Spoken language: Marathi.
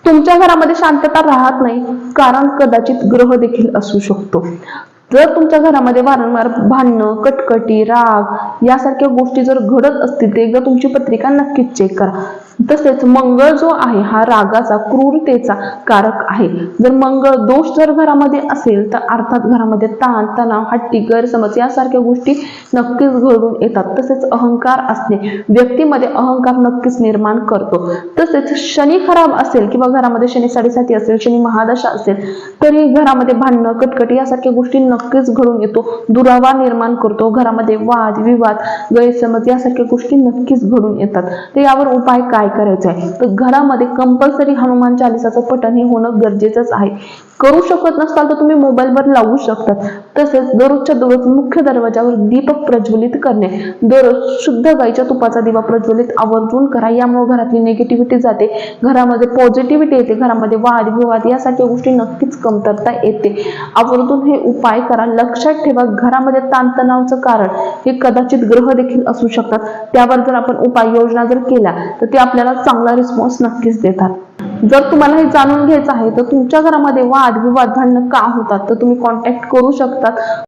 तुमच्या घरामध्ये शांतता राहत नाही, कारण कदाचित ग्रह देखील असू शकतो. जर तुमच्या घरामध्ये वारंवार भांडणं, कटकटी, राग यासारख्या गोष्टी जर घडत असतील तर एकदा तुमची पत्रिका नक्कीच चेक करा. तसेच मंगळ जो आहे हा रागाचा, क्रूरतेचा कारक आहे. जर मंगळ दोष जर घरामध्ये असेल तर अर्थात घरामध्ये ताण तणाव, हट्टी, गैरसमज यासारख्या गोष्टी नक्कीच घडून येतात. तसेच अहंकार असणे व्यक्तीमध्ये अहंकार नक्कीच निर्माण करतो. तसेच शनी खराब असेल किंवा घरामध्ये शनी 7.5 असेल, शनी महादशा असेल तरी घरामध्ये भांडणं, कटकटी यासारख्या गोष्टी नक्कीच घडून येतो. दुरावा निर्माण करतो. घरामध्ये वाद विवाद, गैरसमज यासारख्या गोष्टी नक्कीच घडून येतात. तर यावर उपाय काय करायचा आहे, तर घरामध्ये कंपल्सरी हनुमान चालिसाचं पठण हे होणं गरजेचंच आहे. करू शकत नसाल तर तुम्ही मोबाईलवर लावू शकतात. तसेच दररोजच्या दररोज मुख्य दरवाजावर दीप प्रज्वलित करणे, दररोज शुद्ध गाईच्या तुपाचा दिवा प्रज्वलित आवर्जून करा. यामुळे घरातली निगेटिव्हिटी जाते, घरामध्ये पॉझिटिव्हिटी येते, घरामध्ये वाद विवाद यासारख्या गोष्टी नक्कीच कमतरता येते. आवर्जून हे उपाय करा. लक्षात ठेवा, घरामध्ये ताणतणावाचं कारण हे कदाचित ग्रह देखील असू शकतात. त्यावर जर आपण उपाययोजना जर केल्या तर ते आपल्याला चांगला रिस्पॉन्स नक्कीच देतात. जर तुम्हाला हे जाणून घ्यायचं आहे तर तुमच्या घरामध्ये वाद विवाद भांडणं का होतात तर तुम्ही कॉन्टॅक्ट करू शकतात.